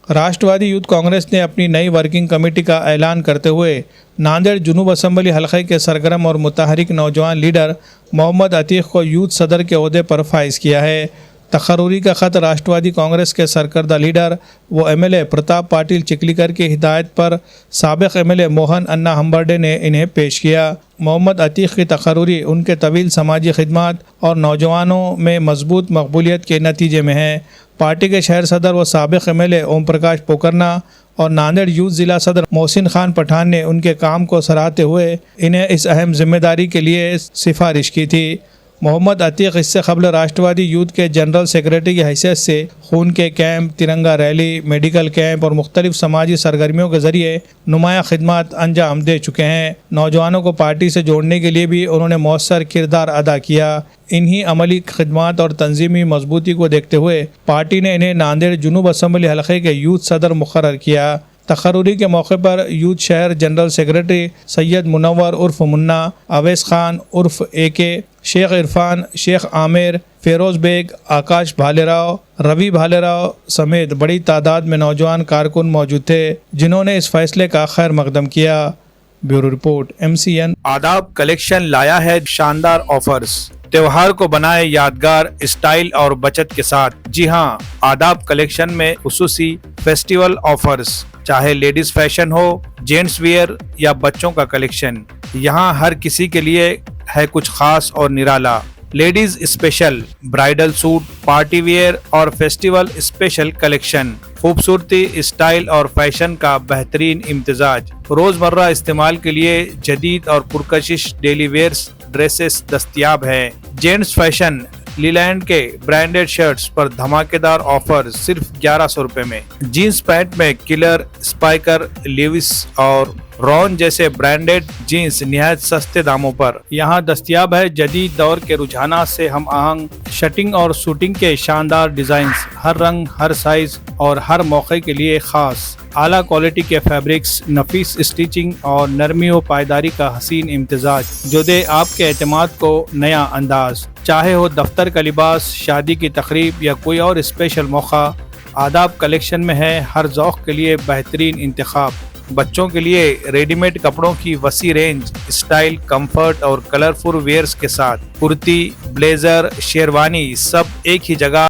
راشٹرواदी youth Congress ने अपनी नई वर्किंग कमेटी का ऐलान करते हुए नांदेड़ जुनूब असम्बली हलक़े के सरगर्म और मुतहरिक नौजवान लीडर मोहम्मद अतीक़ को यूथ सदर के ओहदे पर फाइज किया है। तकर्रुरी का ख़त राष्ट्रवादी कांग्रेस के सरकर्दा लीडर व एमएलए प्रताप पाटिल चिखलीकर की हिदायत पर साबिक़ एमएलए मोहन अन्ना हम्बर्डे ने इन्हें पेश किया। मोहम्मद अतीक़ की तकर्रुरी उनके तवील समाजी खिदमत और नौजवानों में मजबूत मकबूलियत के नतीजे में है। पार्टी के शहर सदर व साबिक़ एमएलए ओम प्रकाश पोकरना और नांदेड़ यूथ ज़िला सदर मोहसिन खान पठान ने उनके काम को सराहते हुए इन्हें इस अहम जिम्मेदारी के लिए सिफारिश की थी। मोहम्मद अतीक़ इससे क़ब्ल राष्ट्रवादी यूथ के जनरल सेक्रेटरी की हैसियत से खून के कैंप, तिरंगा रैली, मेडिकल कैंप और मुख्तलिफ समाजी सरगर्मियों के ज़रिए नुमायाँ खिदमत अंजाम दे चुके हैं। नौजवानों को पार्टी से जोड़ने के लिए भी उन्होंने मौसर किरदार अदा किया। इन्हीं अमली खिदमत और तंजीमी मजबूती को देखते हुए पार्टी ने इन्हें नांदेड़ जुनूब असम्बली हलक़े के यूथ सदर मुक़र्रर किया। तकर्रुरी के मौके पर यूथ शहर जनरल सेक्रेटरी सैयद मुनव्वर उर्फ मुन्ना, अवैस खान उर्फ AK, शेख इरफान, शेख आमिर, फेरोज़ बेग, आकाश भालेराव, रवि भालेराव समेत बड़ी तादाद में नौजवान कारकुन मौजूद थे जिन्होंने इस फैसले का खैर मकदम किया। Bureau report MCN। आदाब कलेक्शन लाया है शानदार ऑफर्स। त्योहार को बनाए यादगार स्टाइल और बचत के साथ। जी हाँ, आदाब कलेक्शन में खुसूसी फेस्टिवल ऑफर्स, चाहे लेडीज फैशन हो, जेंट्स वियर या बच्चों का कलेक्शन, यहाँ हर किसी के लिए है कुछ खास और निराला। Ladies special bridal suit, party wear और फेस्टिवल स्पेशल कलेक्शन, खूबसूरती, स्टाइल और फैशन का बेहतरीन इम्तिजाज। रोजमर्रा इस्तेमाल के लिए जदीद और पुरकशिश डेली वेयर्स ड्रेसेस दस्तयाब है। जेंट्स फैशन लीलैंड के ब्रांडेड शर्ट्स पर धमाकेदार ऑफर सिर्फ 1100 रुपए में। जीन्स पैंट में किलर, स्पाइकर, लिविस और रॉन जैसे ब्रांडेड जीन्स निहायत सस्ते दामों पर यहाँ दस्तयाब है। जदीद दौर के रुझानात से हम आहंग शटिंग और शूटिंग के शानदार डिजाइन्स, हर रंग, हर साइज और हर मौके के लिए खास। आला क्वालिटी के फैब्रिक्स, नफीस स्टिचिंग और नरमी व पायदारी का हसीन इम्तिजाज जो दे आपके एतमाद को नया अंदाज। चाहे हो दफ्तर का लिबास, शादी की तकरीब या कोई और स्पेशल मौका, आदाब कलेक्शन में है हर ज़ौक़ के लिए बेहतरीन इंतखाब। बच्चों के लिए रेडीमेड कपड़ों की वसी रेंज, स्टाइल, कंफर्ट और कलरफुल वेयर्स के साथ कुर्ती, ब्लेजर, शेरवानी सब एक ही जगह।